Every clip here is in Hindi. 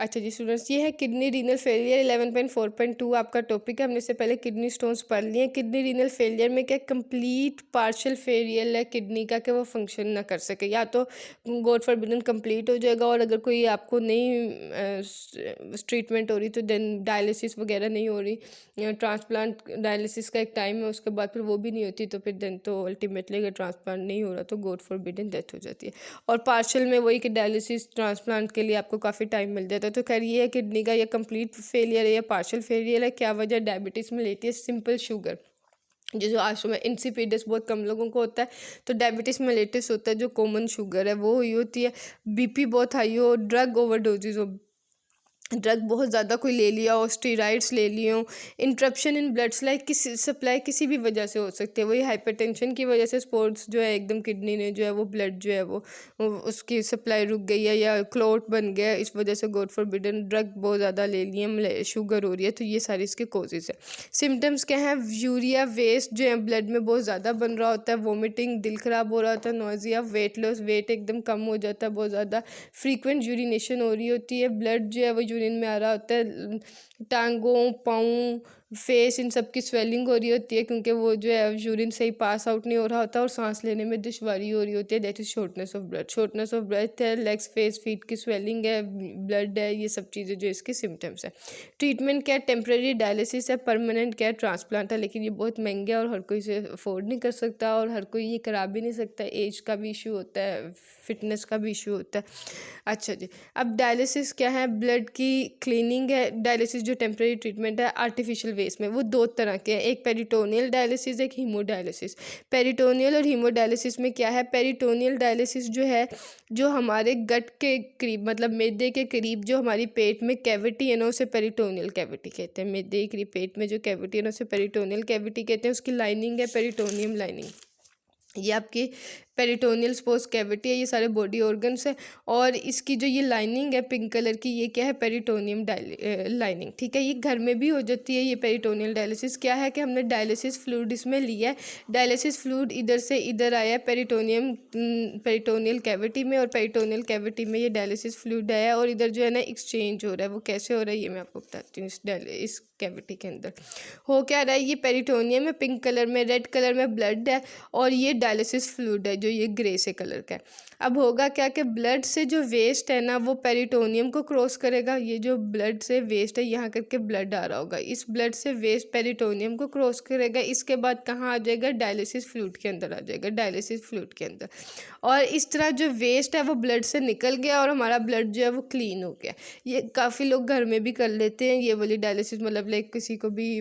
अच्छा जी स्टूडेंट्स, ये है किडनी रीनल फेलियर 11.4.2 आपका टॉपिक है। हमने इससे पहले किडनी स्टोन्स पढ़ लिए हैं। किडनी रीनल फेलियर में क्या कंप्लीट पार्शियल फेलियर है किडनी का, कि वो फंक्शन ना कर सके, या तो गॉड फॉरबिडन कंप्लीट हो जाएगा, और अगर कोई आपको नहीं ट्रीटमेंट हो रही तो देन डायलिसिस वगैरह नहीं हो रही, ट्रांसप्लांट डायलिसिस का एक टाइम है, उसके बाद फिर वो भी नहीं होती, तो फिर देन तो अल्टीमेटली अगर ट्रांसप्लांट नहीं हो रहा तो गॉड फॉरबिडन डेथ हो जाती है। और पार्शियल में वही कि डायलिसिस ट्रांसप्लांट के लिए आपको काफ़ी टाइम मिल जाता है। तो खैर ये है किडनी का, या कंप्लीट फेलियर है या पार्शियल फेलियर है, क्या वजह डायबिटीज़ में लेती है सिंपल शुगर, जो आज में इंसिपिडस बहुत कम लोगों को होता है। तो डायबिटीज़ मेलिटस होता है, जो कॉमन शुगर है वो हुई होती है। बीपी बहुत हाई हो, ड्रग ओवरडोजेज हो, ड्रग बहुत ज़्यादा कोई ले लिया हो, स्टीराइड्स ले लिए हों, इंटरप्शन इन ब्लड सप्लाई किसी सप्लाई किसी भी वजह से हो सकती है। वही हाइपरटेंशन की वजह से स्पोर्ट्स जो है एकदम किडनी ने जो है वो ब्लड जो है वो उसकी सप्लाई रुक गई है, या क्लॉट बन गया, इस वजह से गॉड फॉरबिडन ड्रग बहुत ज़्यादा ले लिए, शुगर हो रही है। तो ये सारी इसके कोजेज़ है। सिम्टम्स क्या हैं? यूरिया वेस्ट जो है ब्लड में बहुत ज़्यादा बन रहा होता है, वोमिटिंग, दिल ख़राब हो रहा होता है, नोजिया, वेट लॉस, वेट एकदम कम हो जाता है बहुत ज़्यादा, फ्रीक्वेंट यूरिनेशन हो रही होती है, ब्लड जो है वो यूरिन में आ रहा होता है, टांगों, पाँव, फेस, इन सब की स्वेलिंग हो रही होती है, क्योंकि वो जो है यूरिन सही पास आउट नहीं हो रहा होता, और सांस लेने में दुश्वारी हो रही होती है। That is shortness of blood. Shortness of breath है, लेग्स, फेस, फीट की स्वेलिंग है, ब्लड है, ये सब चीज़ें जो इसके सिम्टम्स है। ट्रीटमेंट क्या है? टेम्प्रेरी डायलिसिस है, परमानेंट क्या है? ट्रांसप्लांट है, लेकिन ये बहुत महंगे है और हर कोई इसे अफोर्ड नहीं कर सकता, और हर कोई ये करा भी नहीं सकता। एज का भी इशू होता है, फिटनेस का भी इशू होता है। अच्छा जी, अब डायलिसिस क्या है? ब्लड की क्लीनिंग है। डायलिसिस जो टेम्प्रेरी ट्रीटमेंट है आर्टिफिशियल वेस्ट में, वो दो तरह के हैं, एक पेरिटोनियल डायलिसिस, एक हीमोडायलिसिस। पेरिटोनियल और हीमोडायलिसिस में क्या है? पेरिटोनियल डायलिसिस जो है, जो हमारे गट के करीब, मतलब मैदे के करीब जो हमारी पेट में कैविटी है ना, उसे पेरिटोनियल कैविटी कहते हैं। मैदे के करीब पेट में जो कैविटी है ना, उसे पेरिटोनियल कैविटी कहते हैं। उसकी लाइनिंग है पेरिटोनियम लाइनिंग। ये आपकी पेरिटोनियल स्पोर्स कैविटी है, ये सारे बॉडी ऑर्गन्स है, और इसकी जो ये लाइनिंग है पिंक कलर की, ये क्या है? Peritoneum lining. ठीक है, ये घर में भी हो जाती है। ये पेरिटोनियल डायलिसिस क्या है कि हमने डायलिसिस फ्लूइड इसमें लिया है, डायलिसिस फ्लूइड इधर से इधर आया है पेरिटोनियल कैविटी में, और पेरिटोनियल कैविटी में ये डायलिसिस फ्लूइड आया है, और इधर जो है ना एक्सचेंज हो रहा है। वो कैसे हो रहा है ये मैं आपको बताती हूँ। इस कैविटी के अंदर हो क्या रहा है? ये पेरिटोनियम है पिंक कलर में, रेड कलर में ब्लड है, और ये डायलिसिस फ्लूइड है जो ये ग्रे से कलर का है। अब होगा क्या कि ब्लड से जो वेस्ट है ना, वो पेरिटोनियम को क्रॉस करेगा। ये जो ब्लड से वेस्ट है, यहाँ करके ब्लड आ रहा होगा, इस ब्लड से वेस्ट पेरिटोनियम को क्रॉस करेगा। इसके बाद कहाँ आ जाएगा? डायलिसिस फ्लूइड के अंदर आ जाएगा, डायलिसिस फ्लूइड के अंदर। और इस तरह जो वेस्ट है वो ब्लड से निकल गया, और हमारा ब्लड जो है वो क्लीन हो गया। ये काफ़ी लोग घर में भी कर लेते हैं ये वाली डायलिसिस, मतलब लाइक किसी को भी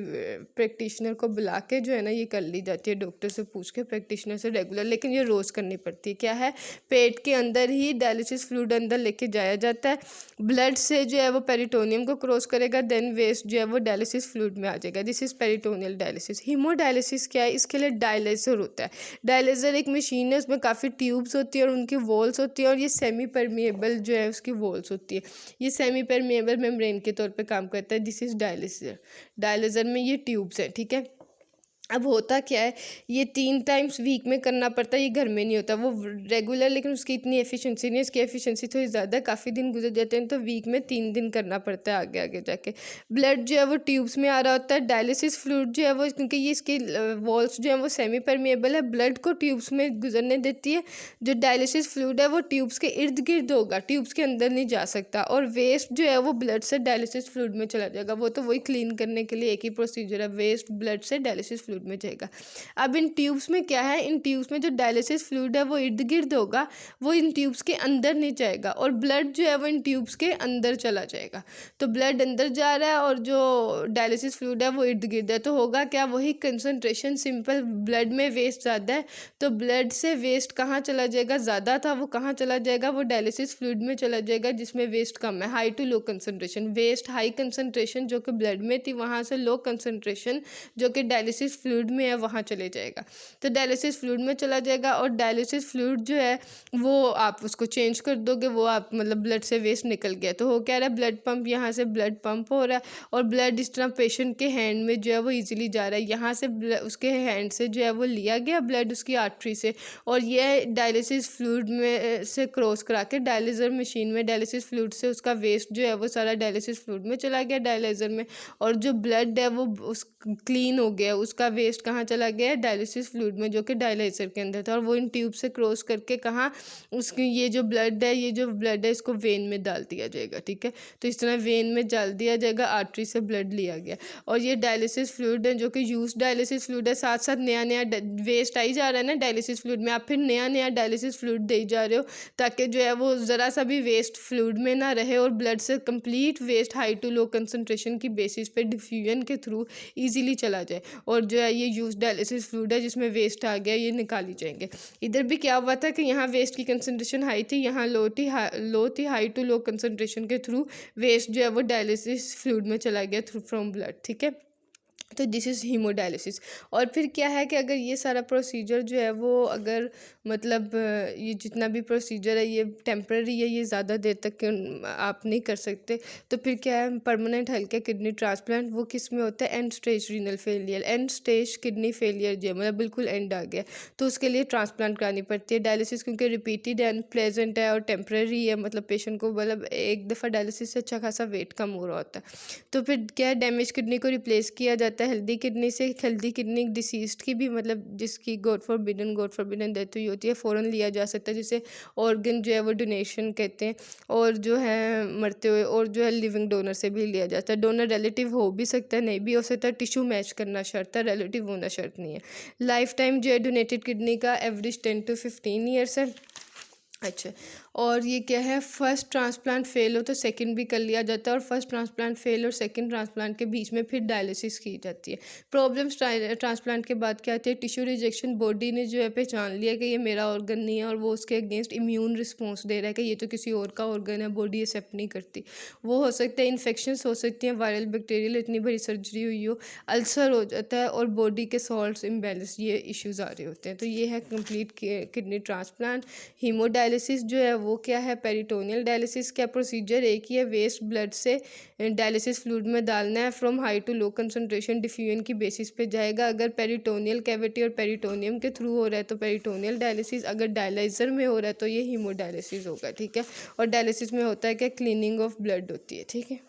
प्रैक्टिशनर को बुला के जो है ना ये कर ली जाती है, डॉक्टर से पूछ के, प्रैक्टिशनर से रेगुलर, लेकिन ये रोज़ करनी पड़ती है। क्या है? पेट के अंदर ही डायलिसिस फ्लूइड अंदर लेके जाया जाता है, ब्लड से जो है वो पेरिटोनियम को क्रॉस करेगा, देन वेस्ट जो है वो डायलिसिस फ्लूइड में आ जाएगा। This is peritoneal dialysis. Haemodialysis क्या है? इसके लिए डायलिसर होता है। डायलिसर एक मशीन है, उसमें काफ़ी ट्यूब्स होती है और उनकी वॉल्स होती है, और ये सेमी परमिएबल जो है उसकी वॉल्स होती है। ये सेमी परमिएबल मेम्ब्रेन के तौर पे काम करता है। This is dialyser. डायलिसर में ये ट्यूब्स है, ठीक है। अब होता क्या है? ये 3 टाइम्स वीक में करना पड़ता है, ये घर में नहीं होता, वो रेगुलर, लेकिन उसकी इतनी एफिशिएंसी नहीं है, इसकी एफिशिएंसी थोड़ी ज़्यादा है, काफ़ी दिन गुजर जाते हैं, तो वीक में 3 दिन करना पड़ता है आगे आगे जाके। ब्लड जो है वो ट्यूब्स में आ रहा होता है, डायलिसिस फ्लूइड जो है वो, क्योंकि ये इसकी वॉल्स जो है वो सेमी परमिएबल है, ब्लड को ट्यूब्स में गुजरने देती है। जो डायलिसिस फ्लूइड है वो ट्यूब्स के इर्द गिर्द होगा, ट्यूब्स के अंदर नहीं जा सकता, और वेस्ट जो है वो ब्लड से डायलिसिस फ्लूइड में चला जाएगा। वो तो वही क्लीन करने के लिए एक ही प्रोसीजर है, वेस्ट ब्लड से डायलिसिस फ्लूइड में जाएगा। अब इन ट्यूब्स में क्या है? इन ट्यूब्स में जो डायलिसिस फ्लूइड है वो इर्द गिर्द होगा, वो इन ट्यूब्स के अंदर नहीं जाएगा, और ब्लड जो है वो इन ट्यूब्स के अंदर चला जाएगा। तो ब्लड अंदर जा रहा है और जो डायलिसिस फ्लूइड है वो इर्द गिर्द है, तो होगा क्या? वही कंसंट्रेशन, सिंपल ब्लड में वेस्ट ज़्यादा है, तो ब्लड से वेस्ट कहाँ चला जाएगा? ज़्यादा था, वो कहाँ चला जाएगा? वो डायलिसिस फ्लूइड में चला जाएगा जिसमें वेस्ट कम है। High to low concentration, waste high concentration जो कि ब्लड में थी, वहाँ से लो कंसंट्रेशन जो कि डायलिसिस फ्लूइड में है वहाँ चले जाएगा। तो डायलिसिस फ्लूइड में चला जाएगा और डायलिसिस फ्लूइड जो है वो आप उसको चेंज कर दोगे, वो आप मतलब ब्लड से वेस्ट निकल गया तो हो क्या रहा है, ब्लड पंप, यहाँ से ब्लड पंप हो रहा है और ब्लड इस तरह पेशेंट के हैंड में जो है वो ईजिली जा रहा है। यहाँ से उसके हैंड से जो है वो लिया गया ब्लड उसकी आर्टरी से और यह डायलिसिस फ्लूइड में से क्रॉस करा के डायलिज़र मशीन में डायलिसिस फ्लूइड से उसका वेस्ट जो है वो सारा डायलिसिस फ्लूइड में चला गया डायलिज़र में, और जो ब्लड है वो उस क्लीन हो गया, उसका वेस्ट कहाँ चला गया है, डायलिसिस फ्लूइड में जो कि डायलाइज़र के अंदर था, और वो इन ट्यूब से क्रॉस करके कहाँ उसकी ये जो ब्लड है इसको वेन में डाल दिया जाएगा। ठीक है, तो इस तरह वेन में डाल दिया जाएगा, आर्टरी से ब्लड लिया गया और ये डायलिसिस फ्लूइड है जो कि यूज डायलिसिस फ्लूइड है। साथ साथ नया नया वेस्ट आई जा रहा है ना डायलिसिस फ्लूइड में, आप फिर नया नया डायलिसिस फ्लूइड दे जा रहे हो ताकि जो है वो ज़रा सा भी वेस्ट फ्लूइड में ना रहे और ब्लड से complete waste high to low concentration की बेसिस पे डिफ्यूजन के थ्रू ईजिली चला जाए, और जो है ये यूज डायलिसिस फ्लूइड है जिसमें वेस्ट आ गया ये निकाली जाएंगे। इधर भी क्या हुआ था कि यहाँ वेस्ट की कंसनट्रेशन हाई थी, यहाँ लो थी, हाई टू लो कंसनट्रेशन के थ्रू वेस्ट जो है वो डायलिसिस फ्लूइड में चला गया थ्रू फ्रॉम ब्लड। ठीक है, तो दिस इज़ हीमोडायलिसिस। और फिर क्या है कि अगर ये सारा प्रोसीजर जो है वो अगर मतलब ये जितना भी प्रोसीजर है ये टेम्पररी है, ये ज़्यादा देर तक आप नहीं कर सकते, तो फिर क्या है परमानेंट हल्के किडनी ट्रांसप्लांट वो किस में होता है, and stage renal failure, and stage kidney failure जो है मतलब बिल्कुल एंड आ गया तो उसके लिए ट्रांसप्लांट करानी पड़ती है। डायलिसिस क्योंकि रिपीटेड एंड प्लेजेंट है और टेम्पररी है, मतलब पेशेंट को मतलब एक दफ़ा डायलिसिस से अच्छा खासा वेट कम हो रहा होता है, तो फिर क्या है डैमेज किडनी को रिप्लेस किया जाता है हेल्दी किडनी से। हेल्दी किडनी डिसीज्ड की भी मतलब जिसकी गॉड फॉरबिडन डेथ हुई होती है फ़ौरन लिया जा सकता है, जिसे ऑर्गन जो है वो डोनेशन कहते हैं, और जो है मरते हुए और जो है लिविंग डोनर से भी लिया जाता है। डोनर रिलेटिव हो भी सकता है, नहीं भी हो सकता, टिश्यू मैच करना शर्त है, रिलेटिव होना शर्त नहीं है। लाइफ टाइम जो है डोनेटेड किडनी का एवरेज 10 to 15 ईयर्स है। अच्छा, और ये क्या है, फर्स्ट ट्रांसप्लांट फेल हो तो सेकंड भी कर लिया जाता है, और फर्स्ट ट्रांसप्लांट फेल और सेकंड ट्रांसप्लांट के बीच में फिर डायलिसिस की जाती है। प्रॉब्लम्स ट्रांसप्लांट के बाद क्या आती है, टिश्यू रिजेक्शन, बॉडी ने जो है पहचान लिया कि ये मेरा ऑर्गन नहीं है और वो उसके अगेंस्ट इम्यून रिस्पॉन्स दे रहा है कि ये तो किसी और का ऑर्गन है, बॉडी एक्सेप्ट नहीं करती। वो हो सकता है इन्फेक्शंस हो सकती हैं, वायरल बैक्टीरियल, इतनी बड़ी सर्जरी हुई हो, अल्सर हो जाता है और बॉडी के सॉल्ट्स इम्बैलेंस, ये इश्यूज़ आ रहे होते हैं। तो ये है कंप्लीट किडनी ट्रांसप्लांट। हीमोडायलिसिस जो है वो क्या है, पेरिटोनियल डायलिसिस का प्रोसीजर एक ही है, वेस्ट ब्लड से डायलिसिस फ्लूइड में डालना है, from high to low concentration diffusion की बेसिस पे जाएगा। अगर पेरिटोनियल कैविटी और पेरिटोनियम के थ्रू हो रहा है तो पेरिटोनियल डायलिसिस, अगर डायलाइजर में हो रहा है तो ये हीमोडायलिसिस होगा। ठीक है, और डायलिसिस में होता है क्या, क्लीनिंग ऑफ ब्लड होती है। ठीक है।